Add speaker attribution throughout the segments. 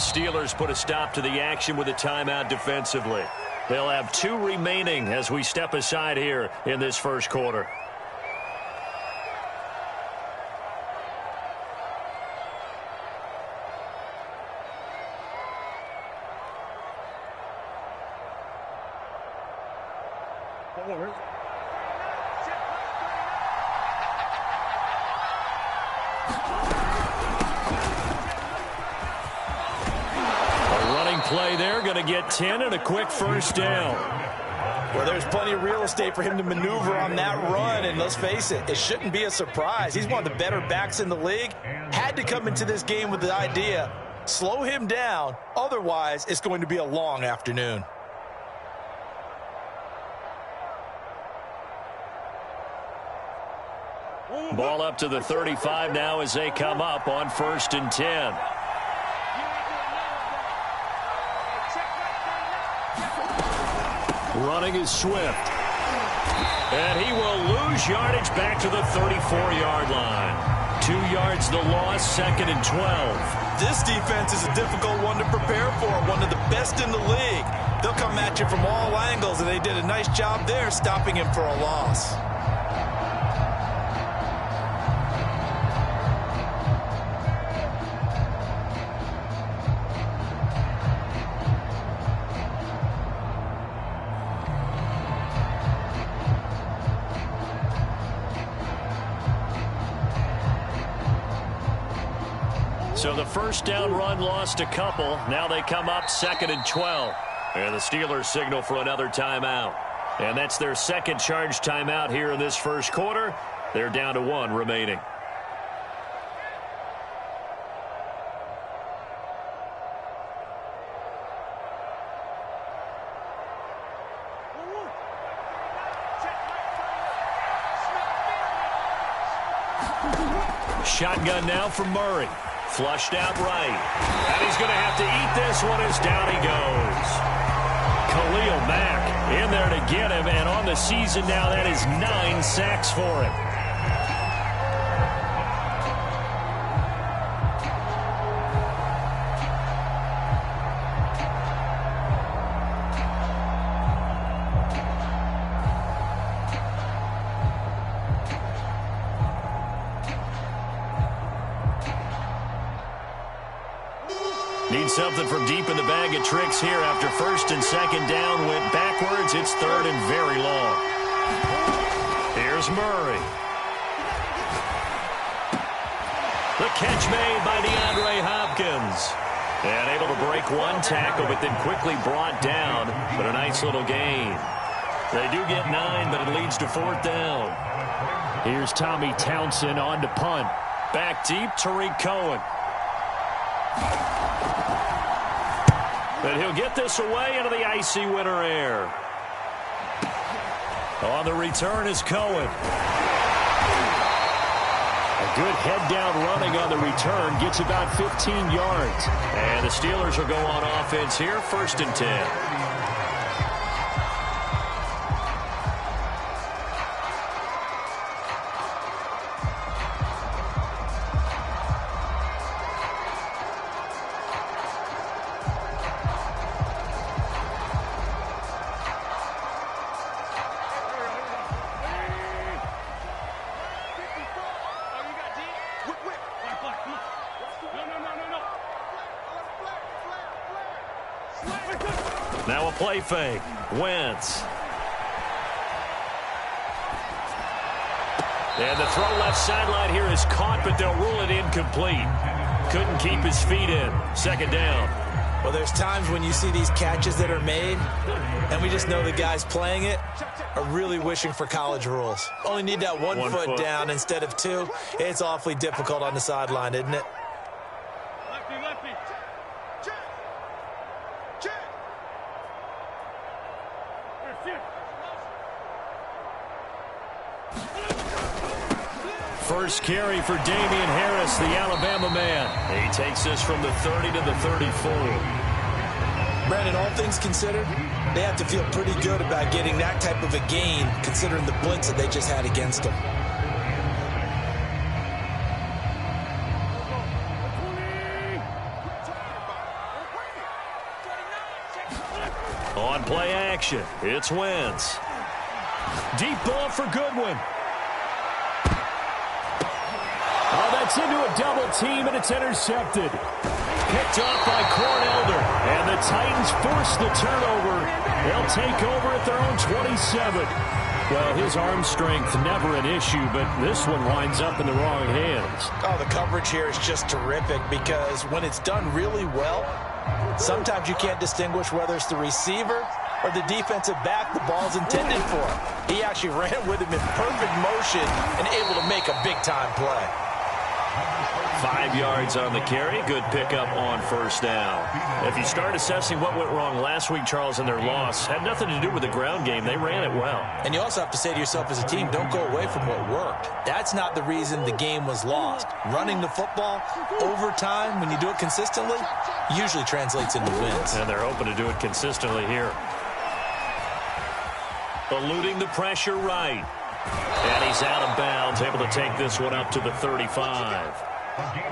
Speaker 1: Steelers put a stop to the action with a timeout defensively. They'll have 2 remaining as we step aside here in this first quarter. Play there, going to get 10 and a quick first down.
Speaker 2: Well, there's plenty of real estate for him to maneuver on that run, and let's face it, it shouldn't be a surprise. He's one of the better backs in the league. Had to come into this game with the idea, slow him down, otherwise it's going to be a long afternoon.
Speaker 1: Ball up to the 35 now as they come up on 1st and 10. Running is Swift. And he will lose yardage back to the 34-yard line. 2 yards the loss, 2nd and 12.
Speaker 2: This defense is a difficult one to prepare for, one of the best in the league. They'll come at you from all angles, and they did a nice job there stopping him for a loss.
Speaker 1: So the first down run lost a couple. Now they come up 2nd and 12. And the Steelers signal for another timeout. And that's their second charge timeout here in this first quarter. They're down to 1 remaining. Shotgun now from Murray. Flushed out right. And he's going to have to eat this one as down he goes. Khalil Mack in there to get him. And on the season now, that is 9 sacks for him. Need something from deep in the bag of tricks here after 1st and 2nd down. Went backwards. It's 3rd and very long. Here's Murray. The catch made by DeAndre Hopkins. And able to break 1 tackle, but then quickly brought down. But a nice little gain. They do get 9, but it leads to 4th down. Here's Tommy Townsend on to punt. Back deep, Tariq Cohen. But he'll get this away into the icy winter air. On the return is Cohen. A good head-down running on the return. Gets about 15 yards. And the Steelers will go on offense here, 1st and 10. Now a play fake. Wentz. And the throw left sideline here is caught, but they'll rule it incomplete. Couldn't keep his feet in. 2nd down.
Speaker 2: Well, there's times when you see these catches that are made, and we just know the guys playing it are really wishing for college rules. Only need that one foot down instead of 2. It's awfully difficult on the sideline, isn't it?
Speaker 1: First carry for Damian Harris, the Alabama man. He takes this from the 30 to the 34.
Speaker 2: Brandon, all things considered, they have to feel pretty good about getting that type of a gain, considering the blitz that they just had against them.
Speaker 1: On play action, it's Wentz. Deep ball for Goodwin. Oh, that's into a double team, and it's intercepted. Picked off by Cornelder, and the Titans force the turnover. They'll take over at their own 27. Well, his arm strength, never an issue, but this one winds up in the wrong hands.
Speaker 2: Oh, the coverage here is just terrific because when it's done really well, sometimes you can't distinguish whether it's the receiver or the defensive back the ball's intended for. He actually ran with him in perfect motion and able to make a big-time play.
Speaker 1: 5 yards on the carry. Good pickup on first down. If you start assessing what went wrong last week, Charles, in their loss, had nothing to do with the ground game. They ran it well.
Speaker 2: And you also have to say to yourself as a team, don't go away from what worked. That's not the reason the game was lost. Running the football over time, when you do it consistently, usually translates into wins.
Speaker 1: And they're hoping to do it consistently here. Eluding the pressure right. And he's out of bounds, able to take this one up to the 35.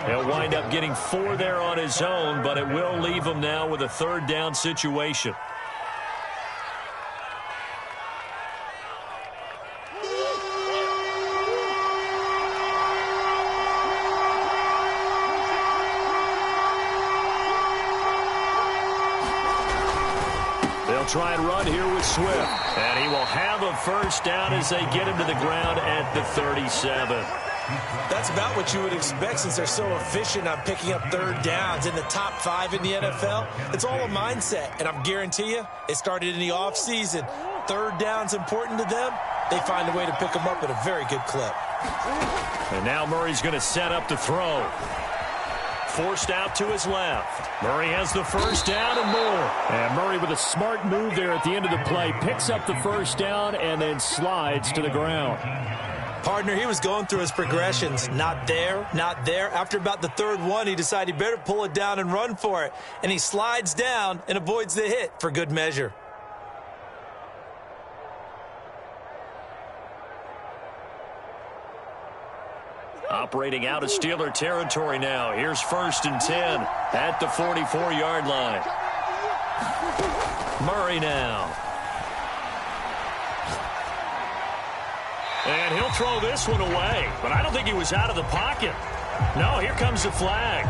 Speaker 1: He'll wind up getting 4 there on his own, but it will leave him now with a third down situation. They'll try and run here with Swift. And he will have a first down as they get him to the ground at the 37.
Speaker 2: That's about what you would expect since they're so efficient on picking up third downs in the top 5 in the NFL. It's all a mindset, and I'm guarantee you it started in the offseason. Third down's important to them. They find a way to pick them up at a very good clip.
Speaker 1: And now Murray's going to set up to throw. Forced out to his left. Murray has the first down and more. And Murray with a smart move there at the end of the play. Picks up the first down and then slides to the ground.
Speaker 2: Partner, he was going through his progressions. Not there, not there. After about the third one, he decided he better pull it down and run for it. And he slides down and avoids the hit for good measure.
Speaker 1: Operating out of Steeler territory now. Here's 1st and 10 at the 44-yard line. Murray now. And he'll throw this one away, but I don't think he was out of the pocket. No, here comes the flag.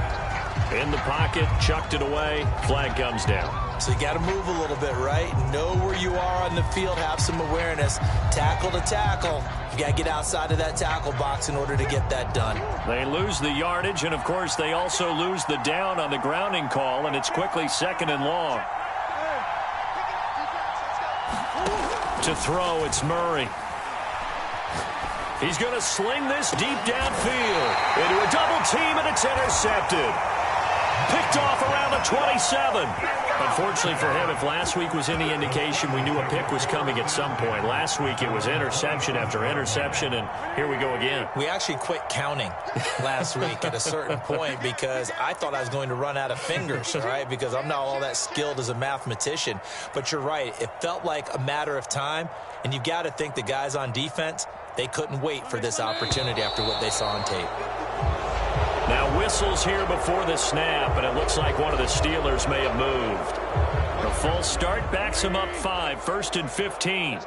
Speaker 1: In the pocket, chucked it away, flag comes down.
Speaker 2: So you got to move a little bit, right? Know where you are on the field, have some awareness. Tackle to tackle. You got to get outside of that tackle box in order to get that done.
Speaker 1: They lose the yardage, and of course they also lose the down on the grounding call, and it's quickly 2nd and long. To throw, it's Murray. He's going to sling this deep downfield into a double team, and it's intercepted. Picked off around the 27. Unfortunately for him, if last week was any indication, we knew a pick was coming at some point. Last week it was interception after interception, and here we go again.
Speaker 2: We actually quit counting last week at a certain point because I thought I was going to run out of fingers, right? Because I'm not all that skilled as a mathematician. But you're right. It felt like a matter of time, and you've got to think the guys on defense, they couldn't wait for this opportunity after what they saw on tape.
Speaker 1: Now whistles here before the snap, and it looks like one of the Steelers may have moved. The full start backs him up 5, 1st and 15.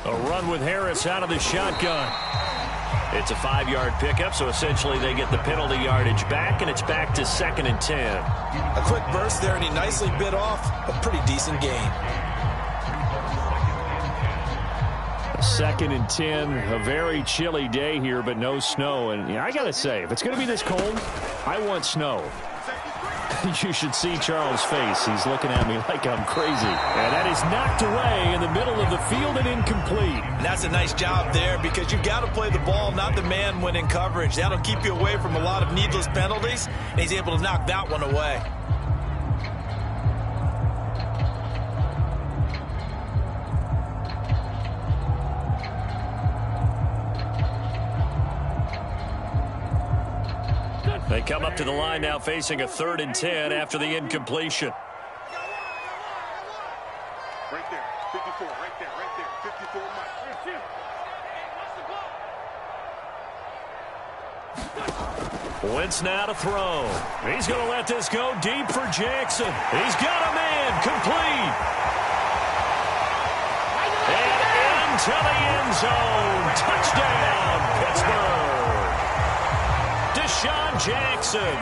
Speaker 1: A run with Harris out of the shotgun. It's a 5-yard pickup, so essentially they get the penalty yardage back, and it's back to 2nd and 10.
Speaker 2: A quick burst there, and he nicely bit off a pretty decent gain.
Speaker 1: 2nd and 10, a very chilly day here, but no snow. And I got to say, if it's going to be this cold, I want snow. You should see Charles' face. He's looking at me like I'm crazy. And that is knocked away in the middle of the field and incomplete.
Speaker 2: And that's a nice job there because you've got to play the ball, not the man when in coverage. That'll keep you away from a lot of needless penalties, and he's able to knock that one away.
Speaker 1: They come up to the line now facing a 3rd and 10 after the incompletion.
Speaker 3: Right there, 54, right there, 54, Mike.
Speaker 1: Wentz now to throw. He's going to let this go deep for Jackson. He's got a man. Complete. And into the end zone. Touchdown, Pittsburgh. Deshaun Jackson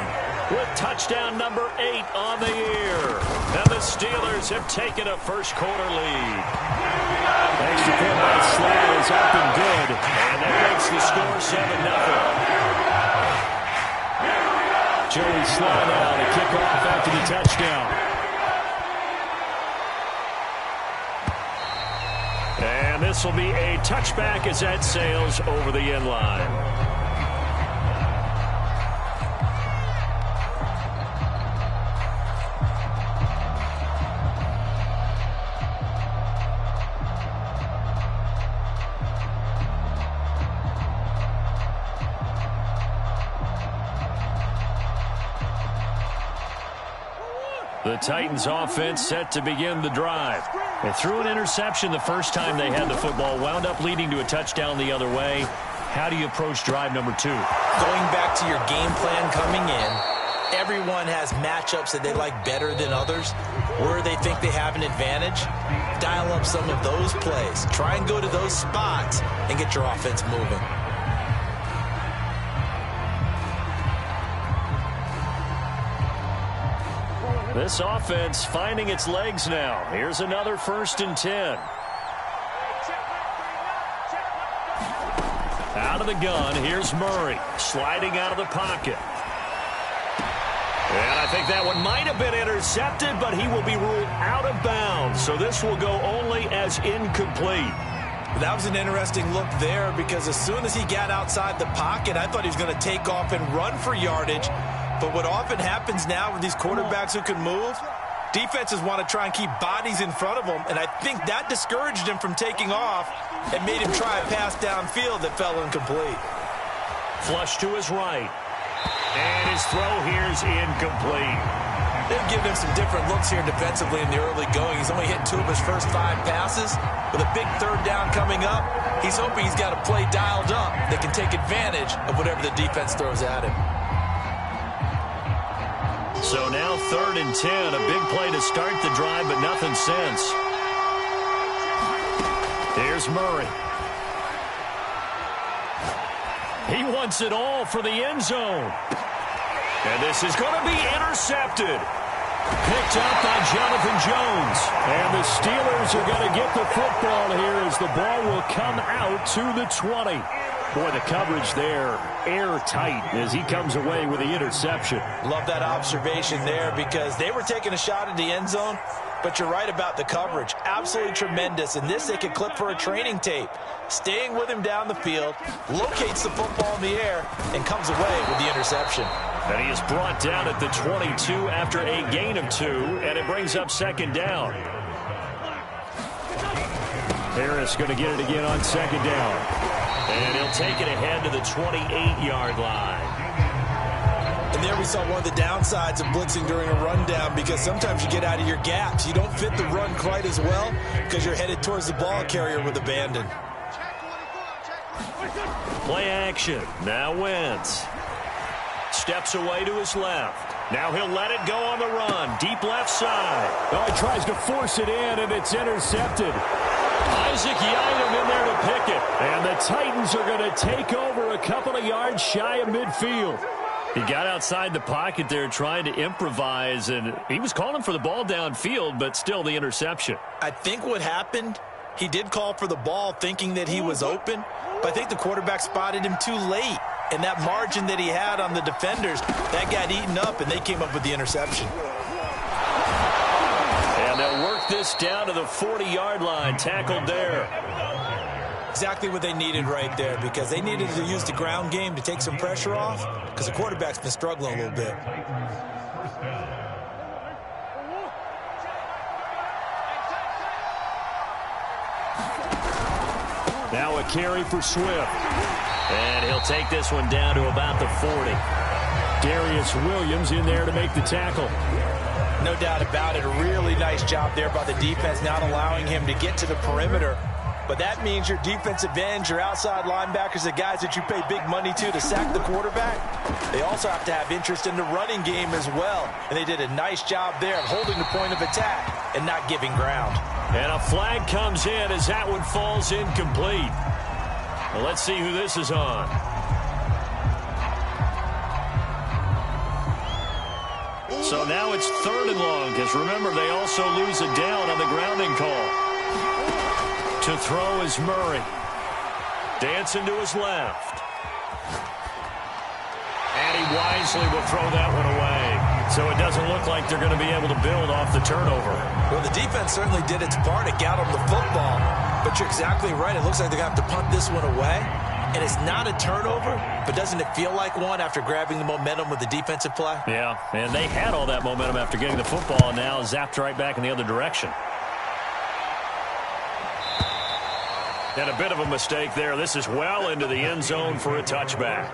Speaker 1: with touchdown number 8 on the year. And the Steelers have taken a first-quarter lead.
Speaker 3: Extra point by Slay is up and good.
Speaker 1: And that makes the score 7-0.
Speaker 3: Joey Slye now to kick off after the touchdown.
Speaker 1: And this will be a touchback as that sails over the end line. The Titans offense set to begin the drive. They threw an interception the first time they had the football, wound up leading to a touchdown the other way. How do you approach drive number 2?
Speaker 2: Going back to your game plan coming in, everyone has matchups that they like better than others, where they think they have an advantage. Dial up some of those plays. Try and go to those spots and get your offense moving.
Speaker 1: This offense finding its legs now. Here's another 1st and 10. Out of the gun, here's Murray, sliding out of the pocket. And I think that one might have been intercepted, but he will be ruled out of bounds. So this will go only as incomplete.
Speaker 2: That was an interesting look there, because as soon as he got outside the pocket, I thought he was going to take off and run for yardage. But what often happens now with these quarterbacks who can move, defenses want to try and keep bodies in front of them, and I think that discouraged him from taking off and made him try a pass downfield that fell incomplete.
Speaker 1: Flush to his right. And his throw here is incomplete.
Speaker 2: They've given him some different looks here defensively in the early going. He's only hit 2 of his first 5 passes. With a big 3rd down coming up, he's hoping he's got a play dialed up that can take advantage of whatever the defense throws at him.
Speaker 1: So now 3rd and 10, a big play to start the drive, but nothing since. Here's Murray. He wants it all for the end zone. And this is going to be intercepted. Picked up by Jonathan Jones.
Speaker 3: And the Steelers are going to get the football here as the ball will come out to the 20. Boy, the coverage there, airtight as he comes away with the interception.
Speaker 2: Love that observation there, because they were taking a shot at the end zone, but you're right about the coverage. Absolutely tremendous. And this they could clip for a training tape. Staying with him down the field, locates the football in the air, and comes away with the interception.
Speaker 1: And he is brought down at the 22 after a gain of 2, and it brings up 2nd down.
Speaker 3: Harris going to get it again on 2nd down.
Speaker 1: And he'll take it ahead to the 28-yard line.
Speaker 2: And there we saw one of the downsides of blitzing during a rundown, because sometimes you get out of your gaps. You don't fit the run quite as well because you're headed towards the ball carrier with abandon.
Speaker 1: Play action. Now Wentz. Steps away to his left. Now he'll let it go on the run. Deep left side.
Speaker 3: Oh, he tries to force it in, and it's intercepted.
Speaker 1: Isaac Yiadom in there to pick it.
Speaker 3: And the Titans are going to take over a couple of yards shy of midfield.
Speaker 1: He got outside the pocket there trying to improvise, and he was calling for the ball downfield, but still the interception.
Speaker 2: I think what happened, he did call for the ball thinking that he was open, but I think the quarterback spotted him too late. And that margin that he had on the defenders, that got eaten up, and they came up with the interception.
Speaker 1: And they'll work this down to the 40-yard line, tackled there.
Speaker 2: Exactly what they needed right there, because they needed to use the ground game to take some pressure off, because the quarterback's been struggling a little bit.
Speaker 3: Now a carry for Swift.
Speaker 1: And he'll take this one down to about the 40.
Speaker 3: Darius Williams in there to make the tackle.
Speaker 2: No doubt about it. A really nice job there by the defense, not allowing him to get to the perimeter but that means your defensive ends, your outside linebackers, the guys that you pay big money to sack the quarterback, they also have to have interest in the running game as well. And they did a nice job there of holding the point of attack and not giving ground.
Speaker 1: And a flag comes in as that one falls incomplete. Well, let's see who this is on. So now it's 3rd and long, because remember, they also lose a down on the grounding call. To throw is Murray. Dancing to his left. And he wisely will throw that one away. So it doesn't look like they're going to be able to build off the turnover.
Speaker 2: Well, the defense certainly did its part. It got them the football. But you're exactly right. It looks like they're going to have to punt this one away. And it's not a turnover, but doesn't it feel like one after grabbing the momentum with the defensive play?
Speaker 1: Yeah, and they had all that momentum after getting the football, and now zapped right back in the other direction. And a bit of a mistake there. This is well into the end zone for a touchback.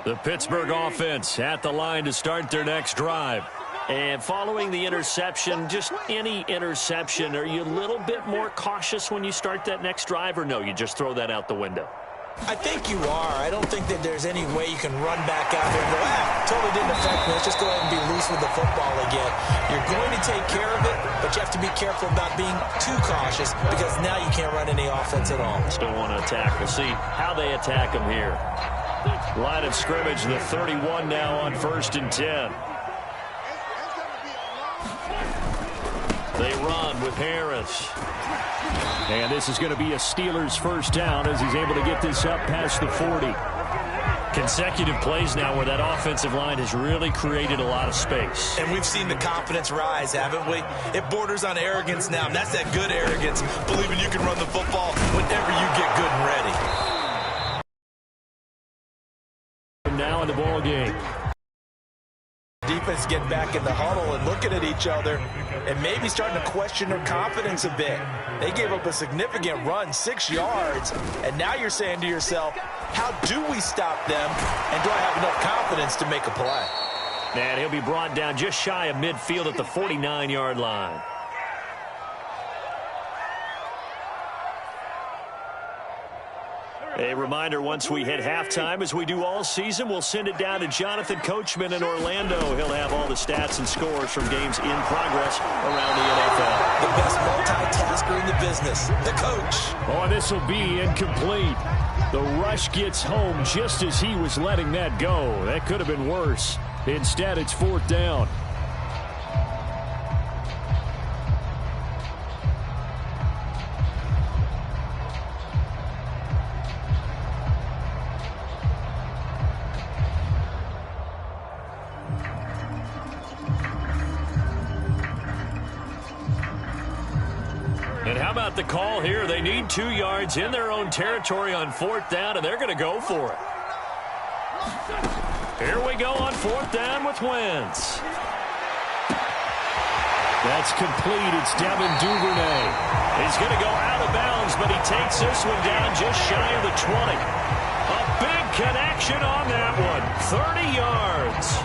Speaker 1: The Pittsburgh offense at the line to start their next drive. And following the interception, just any interception, are you a little bit more cautious when you start that next drive, or no, you just throw that out the window?
Speaker 2: I think you are. I don't think that there's any way you can run back out there and go, totally didn't affect me. Let's just go ahead and be loose with the football again. You're going to take care of it, but you have to be careful about being too cautious, because now you can't run any offense at all.
Speaker 1: Still want to attack. We'll see how they attack them here. Line of scrimmage, the 31 now on 1st and 10. They run with Harris.
Speaker 3: And this is going to be a Steelers first down as he's able to get this up past the 40.
Speaker 1: Consecutive plays now where that offensive line has really created a lot of space.
Speaker 2: And we've seen the confidence rise, haven't we? It borders on arrogance now, and that's that good arrogance, believing you can run the football whenever you get good and ready.
Speaker 3: Now in the ball game.
Speaker 2: Defense getting back in the huddle and looking at each other and maybe starting to question their confidence a bit. They gave up a significant run, 6 yards, and now you're saying to yourself, how do we stop them, and do I have enough confidence to make a play?
Speaker 1: And he'll be brought down just shy of midfield at the 49-yard line. A reminder, once we hit halftime, as we do all season, we'll send it down to Jonathan Coachman in Orlando. He'll have all the stats and scores from games in progress around the NFL.
Speaker 2: The best multitasker in the business, the coach.
Speaker 3: Oh, this will be incomplete. The rush gets home just as he was letting that go. That could have been worse. Instead, it's 4th down.
Speaker 1: And how about the call here? They need 2 yards in their own territory on 4th down, and they're going to go for it. Here we go on 4th down with Wentz.
Speaker 3: That's complete. It's Devin Duvernay.
Speaker 1: He's going to go out of bounds, but he takes this one down just shy of the 20. A big connection on that one. 30 yards.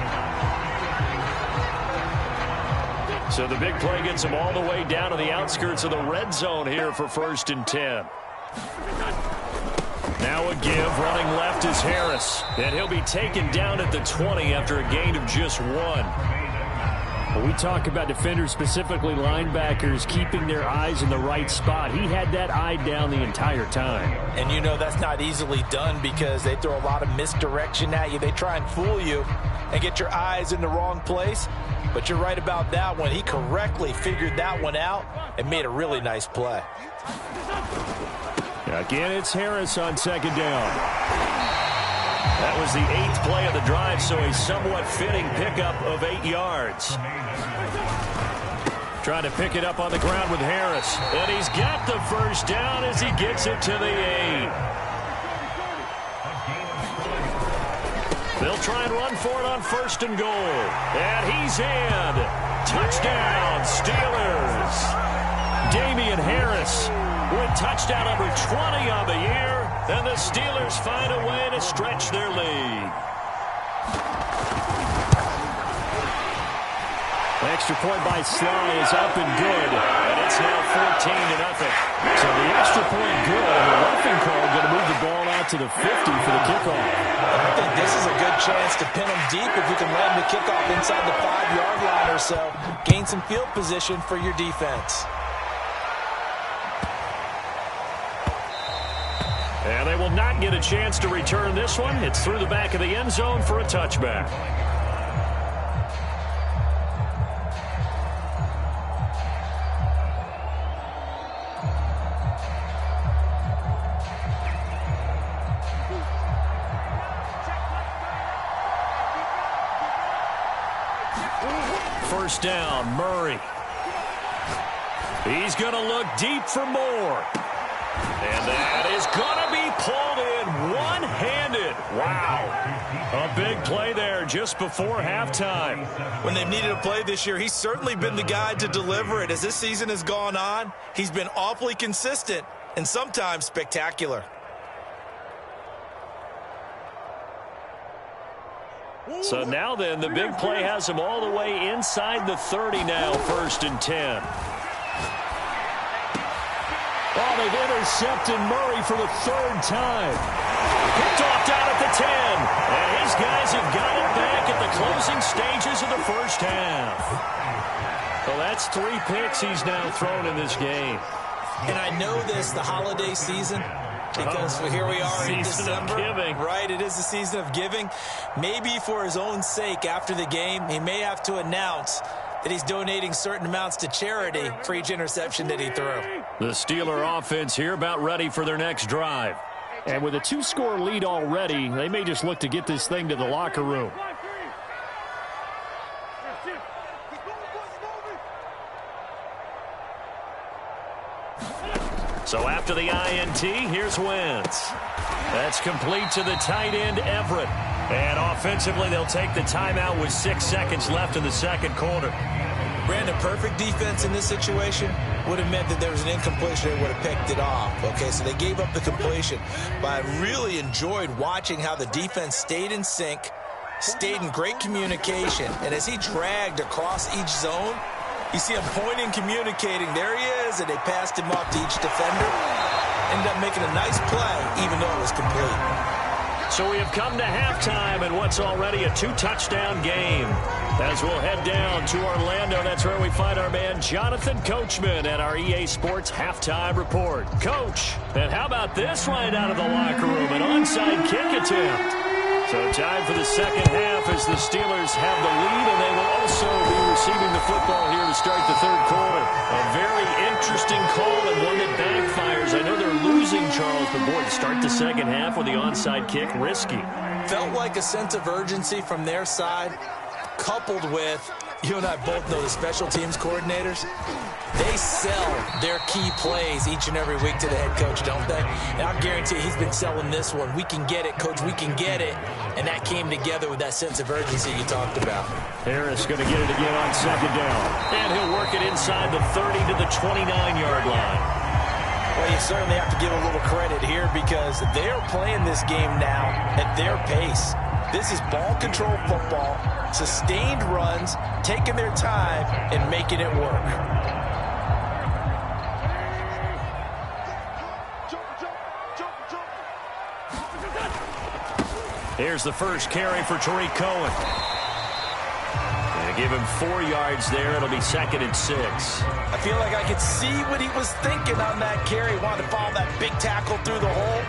Speaker 1: So the big play gets him all the way down to the outskirts of the red zone here for 1st and 10. Now a give. Running left is Harris. And he'll be taken down at the 20 after a gain of just 1.
Speaker 3: When we talk about defenders, specifically linebackers, keeping their eyes in the right spot, he had that eye down the entire time.
Speaker 2: And you know that's not easily done because they throw a lot of misdirection at you. They try and fool you and get your eyes in the wrong place. But you're right about that one. He correctly figured that one out and made a really nice play.
Speaker 3: Again, it's Harris on 2nd down.
Speaker 1: That was the 8th play of the drive, so a somewhat fitting pickup of 8 yards. Trying to pick it up on the ground with Harris. And he's got the first down as he gets it to the 8. They'll try and run for it on 1st and goal. And he's in. Touchdown, Steelers. Damian Harris with touchdown number 20 on the year. And the Steelers find a way to stretch their lead.
Speaker 3: Extra point by Sly is up and good.
Speaker 1: And it's now 14-0.
Speaker 3: So the extra point good, and the roughing call going to move the ball out to the 50 for the kickoff.
Speaker 2: I think this is a good chance to pin them deep if you can land the kickoff inside the 5-yard line or so. Gain some field position for your defense.
Speaker 1: And they will not get a chance to return this one. It's through the back of the end zone for a touchback. First down, Murray. He's going to look deep for more. And that is going to be pulled in one-handed. Wow. A big play there just before halftime.
Speaker 2: When they've needed a play this year, he's certainly been the guy to deliver it. As this season has gone on, he's been awfully consistent and sometimes spectacular.
Speaker 1: So now then, the big play has him all the way inside the 30 now, 1st and 10.
Speaker 3: Oh, they've intercepted Murray for the 3rd time.
Speaker 1: Picked off down at the 10. And his guys have got it back at the closing stages of the first half. So that's 3 picks he's now thrown in this game.
Speaker 2: And I know this, the holiday season, because here we are in December. Right, it is the season of giving. Maybe for his own sake after the game, he may have to announce that he's donating certain amounts to charity for each interception that he threw.
Speaker 1: The Steeler offense here about ready for their next drive.
Speaker 3: And with a 2-score lead already, they may just look to get this thing to the locker room.
Speaker 1: So after the INT, here's Wentz. That's complete to the tight end, Everett. And offensively, they'll take the timeout with 6 seconds left in the second quarter.
Speaker 2: Brandon, perfect defense in this situation would have meant that there was an incompletion. They would have picked it off. Okay, so they gave up the completion. But I really enjoyed watching how the defense stayed in sync, stayed in great communication. And as he dragged across each zone, you see him pointing, communicating. There he is, and they passed him off to each defender. Ended up making a nice play, even though it was complete.
Speaker 1: So we have come to halftime in what's already a 2-touchdown game. As we'll head down to Orlando, that's where we find our man Jonathan Coachman at our EA Sports Halftime Report. Coach, and how about this right out of the locker room, an onside kick attempt. So time for the second half as the Steelers have the lead, and they will also be receiving the football here to start the third quarter. A very interesting call and one that backfires. I know they're losing, Charles, but boy, to start the second half with the onside kick, risky.
Speaker 2: Felt like a sense of urgency from their side, coupled with, you and I both know the special teams coordinators, they sell their key plays each and every week to the head coach, don't they? And I'll guarantee you he's been selling this one. We can get it, coach, we can get it. And that came together with that sense of urgency you talked about.
Speaker 3: Harris going to get it again on second down.
Speaker 1: And he'll work it inside the 30 to the 29-yard line.
Speaker 2: Well, you certainly have to give a little credit here because they're playing this game now at their pace. This is ball control football, sustained runs, taking their time and making it work.
Speaker 1: Here's the first carry for Tariq Cohen. And give him 4 yards there. It'll be 2nd and 6.
Speaker 2: I feel like I could see what he was thinking on that carry. Wanted to follow that big tackle through the hole.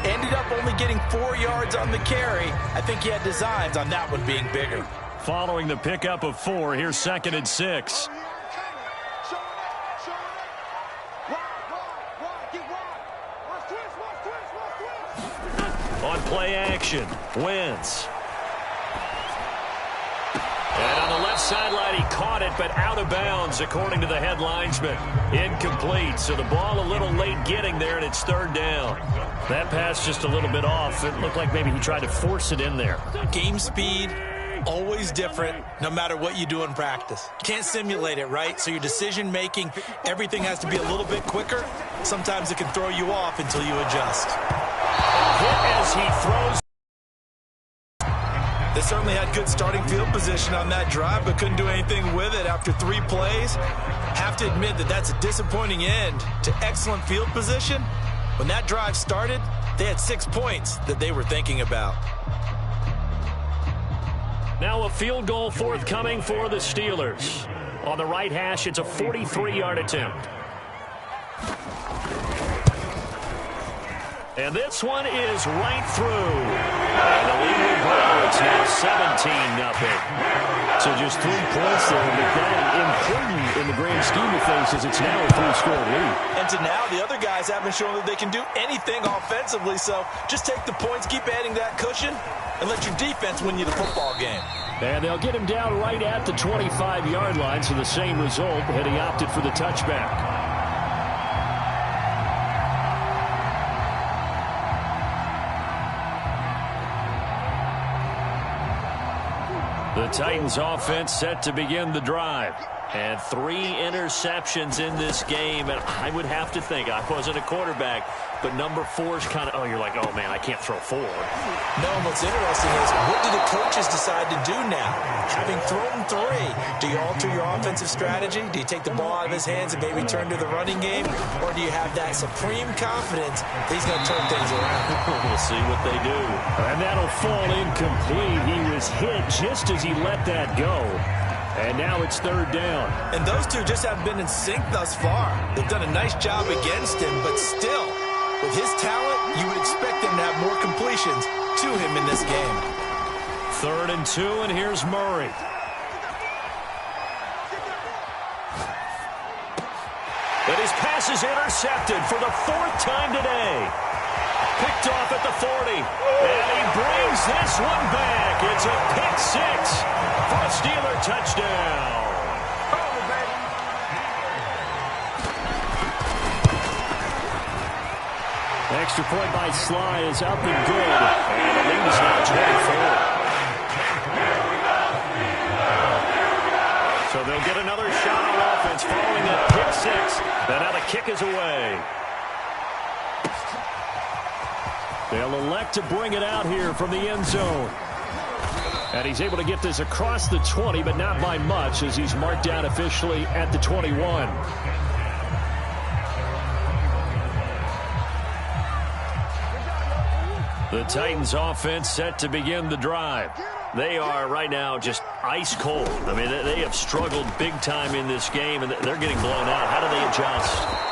Speaker 2: Ended up only getting 4 yards on the carry. I think he had designs on that one being bigger.
Speaker 1: Following the pickup of 4, here's 2nd and 6. On play action, Wentz. And on the left sideline, he caught it, but out of bounds, according to the head linesman. Incomplete, so the ball a little late getting there, and it's 3rd down. That pass just a little bit off. It looked like maybe he tried to force it in there.
Speaker 2: Game speed, always different, no matter what you do in practice. Can't simulate it, right? So your decision-making, everything has to be a little bit quicker. Sometimes it can throw you off until you adjust.
Speaker 1: Hit as he throws.
Speaker 2: They certainly had good starting field position on that drive, but couldn't do anything with it after 3 plays. Have to admit that that's a disappointing end to excellent field position. When that drive started, they had 6 points that they were thinking about.
Speaker 3: Now a field goal forthcoming for the Steelers. On the right hash, it's a 43-yard attempt. And this one is right through. And the lead will grow. It's now 17-0.
Speaker 4: So just 3 points there, but that important in the grand scheme of things as it's now a 3-score lead.
Speaker 2: And to now, the other guys haven't shown that they can do anything offensively, so just take the points, keep adding that cushion, and let your defense win you the football game.
Speaker 3: And they'll get him down right at the 25-yard line, so the same result, had he opted for the touchback. The Titans offense set to begin the drive. And 3 interceptions in this game. And I would have to think, I wasn't a quarterback, but number 4 is kind of, oh, you're like, oh, man, I can't throw 4.
Speaker 2: No, and what's interesting is, what do the coaches decide to do now? Having thrown 3, do you alter your offensive strategy? Do you take the ball out of his hands and maybe turn to the running game? Or do you have that supreme confidence that he's going to turn things around?
Speaker 3: We'll see what they do. And that'll fall incomplete. He was hit just as he let that go. And now it's 3rd down.
Speaker 2: And those two just haven't been in sync thus far. They've done a nice job against him, but still, with his talent, you would expect them to have more completions to him in this game.
Speaker 3: 3rd and 2, and here's Murray. And his pass is intercepted for the 4th time today. Picked off at the 40. And he brings this one back. It's a pick 6 for a Steeler touchdown. Extra point by Sly is up and good. And the lead is now 24. So they'll get another shot on offense following that pick 6. And now the kick is away. They'll elect to bring it out here from the end zone. And he's able to get this across the 20, but not by much, as he's marked down officially at the 21. The Titans offense set to begin the drive. They are right now just ice cold. I mean, they have struggled big time in this game, and they're getting blown out. How do they adjust?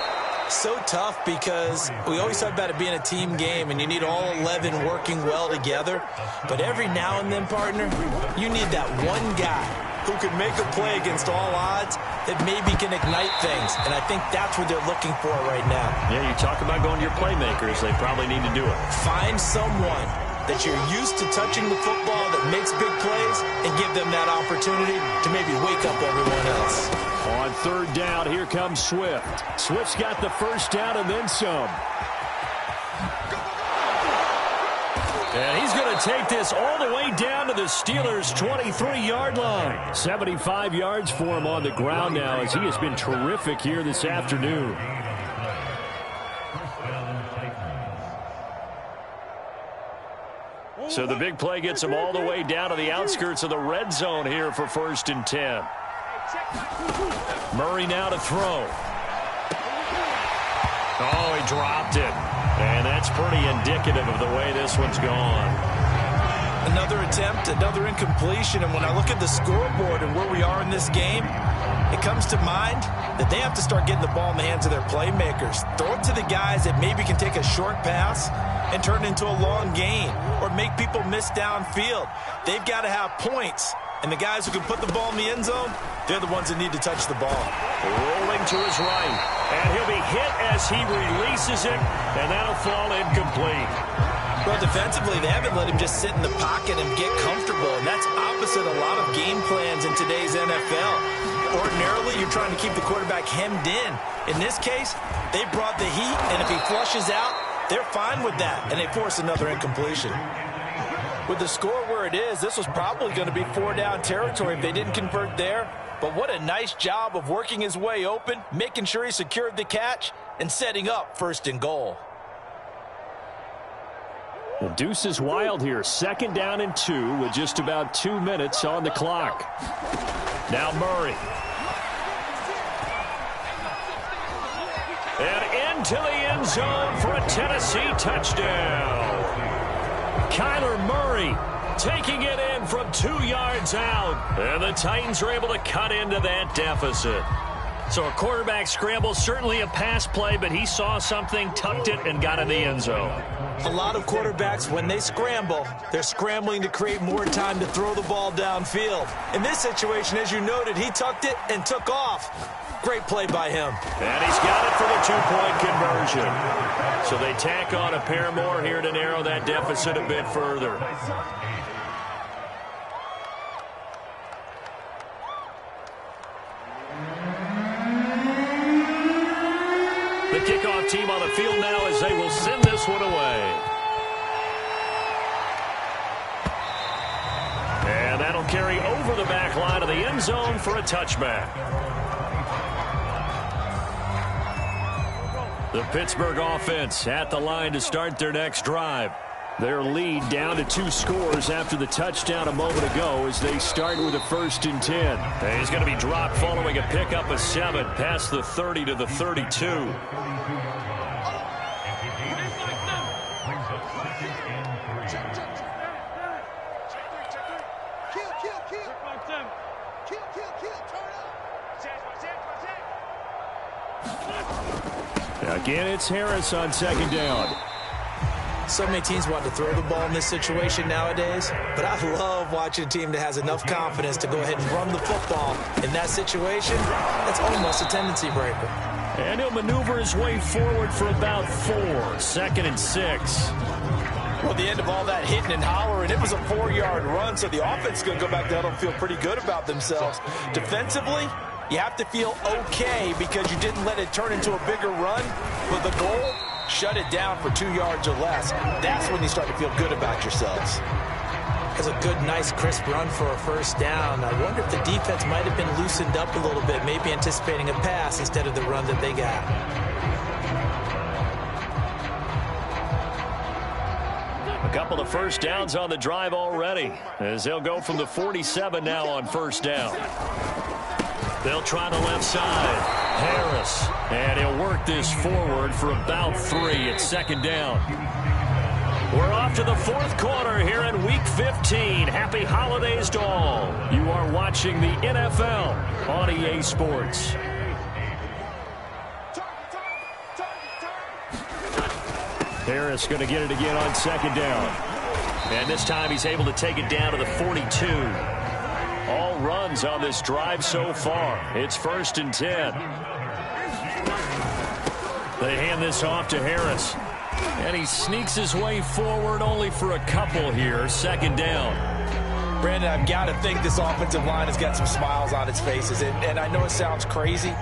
Speaker 2: So tough, because we always talk about it being a team game and you need all 11 working well together. But every now and then, partner, you need that one guy who can make a play against all odds that maybe can ignite things. And I think that's what they're looking for right now.
Speaker 3: Yeah, you talk about going to your playmakers. They probably need to do it.
Speaker 2: Find someone that you're used to touching the football that makes big plays and give them that opportunity to maybe wake up everyone else.
Speaker 3: On 3rd down, here comes Swift. Swift's got the 1st down and then some. And he's going to take this all the way down to the Steelers' 23-yard line. 75 yards for him on the ground now, as he has been terrific here this afternoon. So the big play gets him all the way down to the outskirts of the red zone here for 1st and 10. Murray now to throw. Oh, he dropped it. And that's pretty indicative of the way this one's gone.
Speaker 2: Another attempt, another incompletion. And when I look at the scoreboard and where we are in this game, it comes to mind that they have to start getting the ball in the hands of their playmakers. Throw it to the guys that maybe can take a short pass and turn it into a long gain or make people miss downfield. They've got to have points. And the guys who can put the ball in the end zone, they're the ones that need to touch the ball.
Speaker 3: Rolling to his right. And he'll be hit as he releases it. And that'll fall incomplete.
Speaker 2: Well, defensively, they haven't let him just sit in the pocket and get comfortable. And that's opposite a lot of game plans in today's NFL. Ordinarily, you're trying to keep the quarterback hemmed in. In this case, they brought the heat. And if he flushes out, they're fine with that. And they force another incompletion. With the score where it is, this was probably going to be 4-down territory if they didn't convert there. But what a nice job of working his way open, making sure he secured the catch, and setting up 1st and goal.
Speaker 4: The deuce is wild here. 2nd down and 2 with just about 2 minutes on the clock.
Speaker 1: Now Murray. And into the end zone for a Tennessee touchdown. Kyler Murray taking it in from 2 yards out. And the Titans are able to cut into that deficit. So a quarterback scramble, certainly a pass play, but he saw something, tucked it, and got in the end zone.
Speaker 2: A lot of quarterbacks, when they scramble, they're scrambling to create more time to throw the ball downfield. In this situation, as you noted, he tucked it and took off. Great play by him.
Speaker 1: And he's got it for the 2-point conversion. So they tack on a pair more here to narrow that deficit a bit further. The kickoff team on the field now as they will send this one away. And that'll carry over the back line of the end zone for a touchback. The Pittsburgh offense at the line to start their next drive. Their lead down to 2 scores after the touchdown a moment ago as they start with a 1st and 10. And he's going to be dropped following a pickup of 7 past the 30 to the 32.
Speaker 4: Again, it's Harris on 2nd down.
Speaker 2: So many teams want to throw the ball in this situation nowadays, but I love watching a team that has enough confidence to go ahead and run the football. In that situation, that's almost a tendency breaker.
Speaker 1: And he'll maneuver his way forward for about 4. 2nd and 6.
Speaker 2: Well, the end of all that hitting and hollering, it was a 4-yard run, so the offense is going to go back down and feel pretty good about themselves. Defensively, you have to feel okay because you didn't let it turn into a bigger run, but the goal, shut it down for 2 yards or less. That's when you start to feel good about yourselves. That's a good, nice, crisp run for a 1st down. I wonder if the defense might have been loosened up a little bit, maybe anticipating a pass instead of the run that they got.
Speaker 1: A couple of 1st downs on the drive already as they'll go from the 47 now on 1st down. They'll try the left side. Harris. And he'll work this forward for about 3 at 2nd down. We're off to the 4th quarter here in Week 15. Happy holidays to all. You are watching the NFL on EA Sports.
Speaker 4: Harris going to get it again on 2nd down.
Speaker 1: And this time he's able to take it down to the 42. All runs on this drive so far. It's 1st and 10. They hand this off to Harris. And he sneaks his way forward only for a couple here. 2nd down.
Speaker 2: Brandon, I've got to think this offensive line has got some smiles on its faces. And I know it sounds crazy,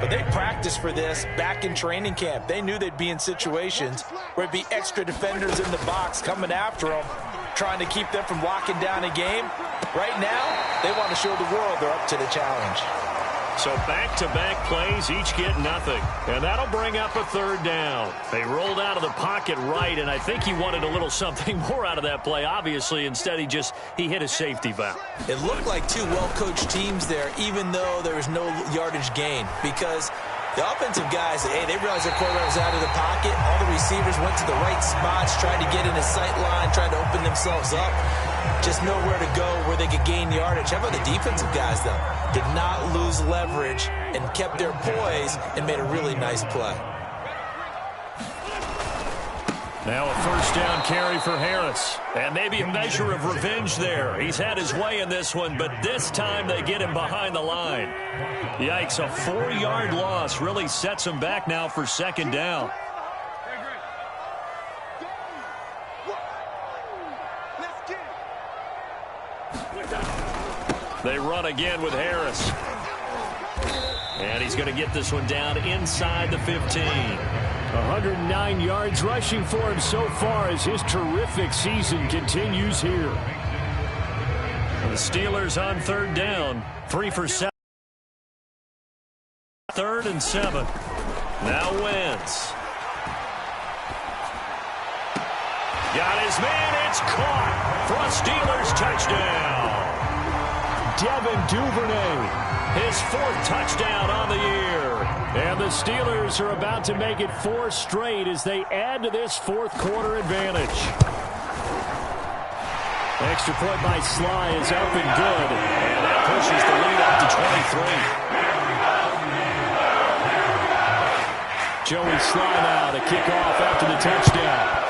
Speaker 2: but they practiced for this back in training camp. They knew they'd be in situations where it'd be extra defenders in the box coming after them, trying to keep them from locking down a game. Right now, they want to show the world they're up to the challenge.
Speaker 1: So back-to-back plays, each get nothing. And that'll bring up a 3rd down. They rolled out of the pocket right, and I think he wanted a little something more out of that play, obviously. Instead, he hit a safety valve.
Speaker 2: It looked like 2 well-coached teams there, even though there was no yardage gain, because the offensive guys, hey, they realized their quarterback was out of the pocket. All the receivers went to the right spots, tried to get in his sight line, tried to open themselves up. Just know where to go, where they could gain yardage. How about the defensive guys, though? Did not lose leverage and kept their poise and made a really nice play.
Speaker 1: Now a 1st down carry for Harris. And maybe a measure of revenge there. He's had his way in this one, but this time they get him behind the line. Yikes, a 4-yard loss really sets him back now for 2nd down. They run again with Harris. And he's going to get this one down inside the 15.
Speaker 4: 109 yards rushing for him so far as his terrific season continues here.
Speaker 1: And the Steelers on 3rd down. 3 for 7. 3rd and 7. Now Wentz. Got his man. It's caught for a Steelers touchdown.
Speaker 4: Devin Duvernay,
Speaker 1: his 4th touchdown on the year.
Speaker 4: And the Steelers are about to make it 4 straight as they add to this 4th quarter advantage. Extra point by Sly is up and good.
Speaker 1: And that pushes the lead up to 23.
Speaker 4: Joey Sly now to kick off after the touchdown.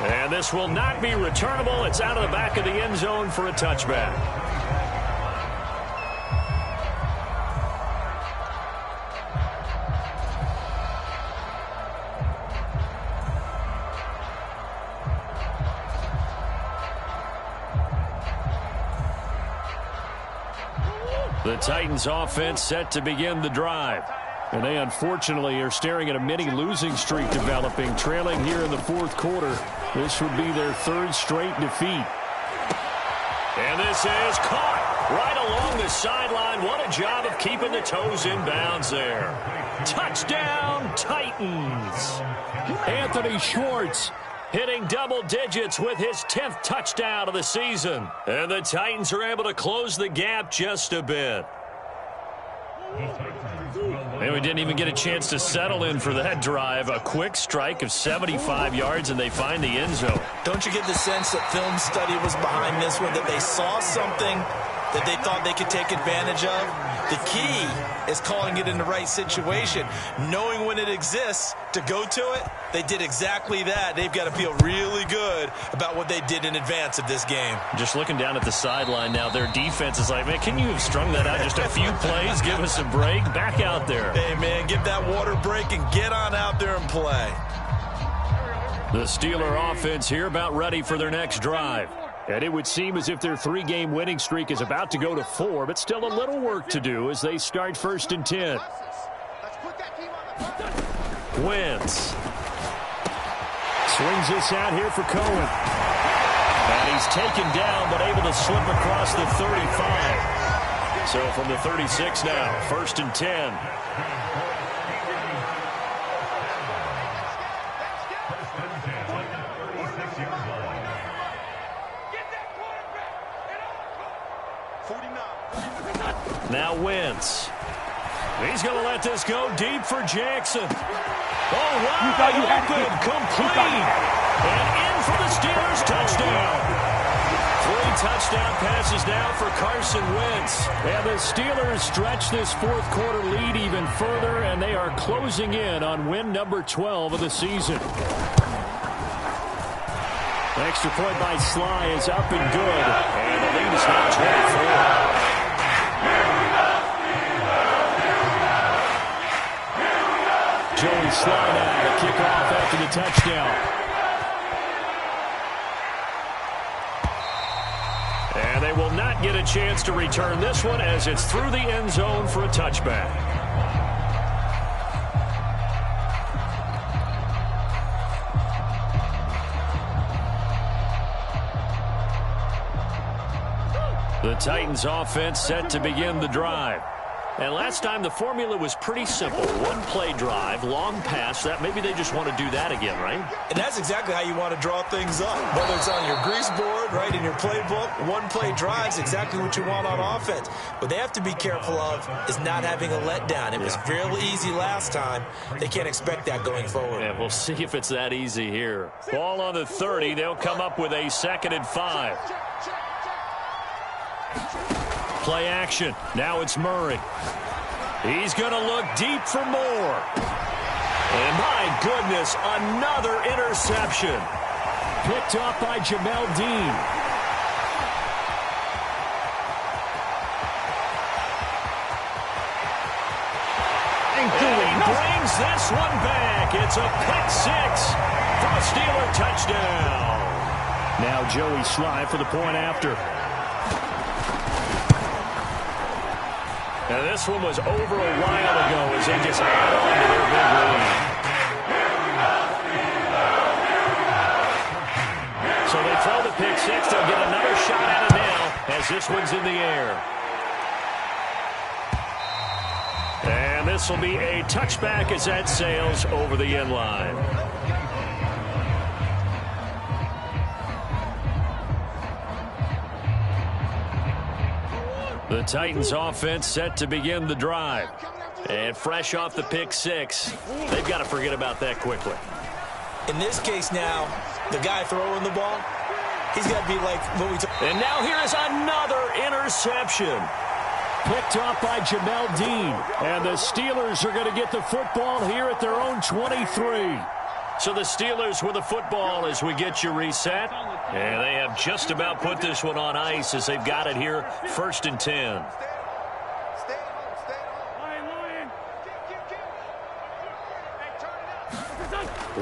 Speaker 1: And this will not be returnable. It's out of the back of the end zone for a touchback. The Titans offense set to begin the drive.
Speaker 4: And they unfortunately are staring at a mini losing streak developing, trailing here in the 4th quarter. This would be their 3rd straight defeat.
Speaker 1: And this is caught right along the sideline. What a job of keeping the toes in bounds there. Touchdown, Titans.
Speaker 4: Anthony Schwartz
Speaker 1: hitting double digits with his 10th touchdown of the season. And the Titans are able to close the gap just a bit. And we didn't even get a chance to settle in for that drive. A quick strike of 75 yards, and they find the end zone.
Speaker 2: Don't you get the sense that film study was behind this one, that they saw something that they thought they could take advantage of? The key is calling it in the right situation, knowing when it exists to go to it. They did exactly that. They've got to feel really good about what they did in advance of this game.
Speaker 1: Just looking down at the sideline now, their defense is like, man, can you have strung that out just a few plays? Give us a break. Back out there.
Speaker 2: Hey, man, give that water break and get on out there and play.
Speaker 1: The Steeler offense here about ready for their next drive.
Speaker 4: And it would seem as if their 3-game winning streak is about to go to 4, but still a little work to do as they start 1st and 10.
Speaker 1: Wentz
Speaker 4: swings this out here for Cohen.
Speaker 1: And he's taken down, but able to slip across the 35. So from the 36 now, 1st and 10. Now Wentz. He's going to let this go deep for Jackson. Oh, wide open, complete. And in for the Steelers touchdown. 3 touchdown passes now for Carson Wentz.
Speaker 4: And the Steelers stretch this 4th quarter lead even further, and they are closing in on win number 12 of the season. Extra point by Sly is up and good.
Speaker 1: And the lead is now 24.
Speaker 4: Joey Sly now to kick off after the touchdown.
Speaker 1: And they will not get a chance to return this one as it's through the end zone for a touchback. The Titans offense set to begin the drive. And last time the formula was pretty simple. 1-play drive, long pass. That maybe they just want to do that again, right?
Speaker 2: And that's exactly how you want to draw things up. Whether it's on your grease board, right, in your playbook, 1-play drive's exactly what you want on offense. What they have to be careful of is not having a letdown. It was fairly easy last time. They can't expect that going forward.
Speaker 1: Yeah, we'll see if it's that easy here. Ball on the 30. They'll come up with a 2nd and 5. Play action. Now it's Murray. He's going to look deep for more. And my goodness, another interception.
Speaker 4: Picked off by Jamel Dean.
Speaker 1: And he brings this one back. It's a pick 6 for a Steeler touchdown.
Speaker 4: Now Joey Sly for the point after.
Speaker 1: And this one was over a while ago as they just add on to their big lead. So they throw the pick 6. They'll get another shot at it now as this one's in the air. And This will be a touchback as that sails over the end line. The Titans offense set to begin the drive. And fresh off the pick six, they've got to forget about that quickly.
Speaker 2: In this case now, the guy throwing the ball, he's got to be like what we talked.
Speaker 1: And now here is another interception.
Speaker 4: Picked off by Jamel Dean. And the Steelers are going to get the football here at their own 23.
Speaker 1: So the Steelers with the football as we get you reset. And they have just about put this one on ice as they've got it here, 1st and 10.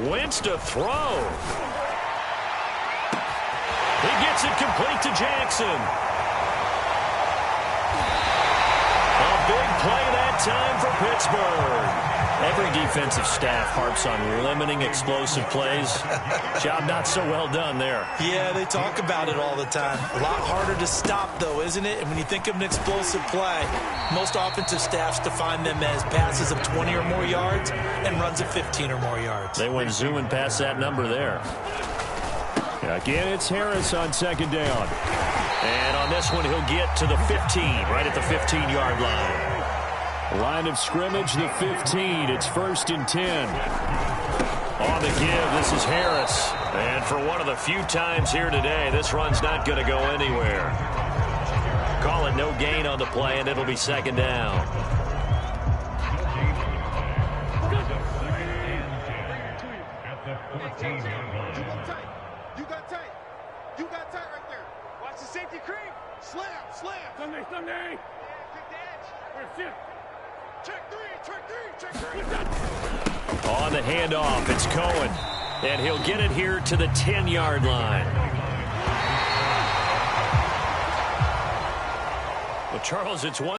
Speaker 1: Wentz to throw. He gets it complete to Jackson. A big play that time for Pittsburgh. Every defensive staff harps on limiting explosive plays. Job not so well done there.
Speaker 2: Yeah, they talk about it all the time. A lot harder to stop, though, isn't it? And when you think of an explosive play, most offensive staffs define them as passes of 20 or more yards and runs of 15 or more yards.
Speaker 1: They went zooming past that number there.
Speaker 4: Again, it's Harris on 2nd down.
Speaker 1: And on this one, he'll get to the 15, right at the 15-yard line.
Speaker 4: Line of scrimmage, the 15. It's 1st and 10.
Speaker 1: On the give, this is Harris. And for one of the few times here today, this run's not going to go anywhere. Call it no gain on the play, and it'll be 2nd down.
Speaker 5: You got tight right there. Watch the safety creep. Slam. Sunday. Take the edge. Check three.
Speaker 1: On the handoff, it's Cohen. And he'll get it here to the 10-yard line. Well, Charles, it's one.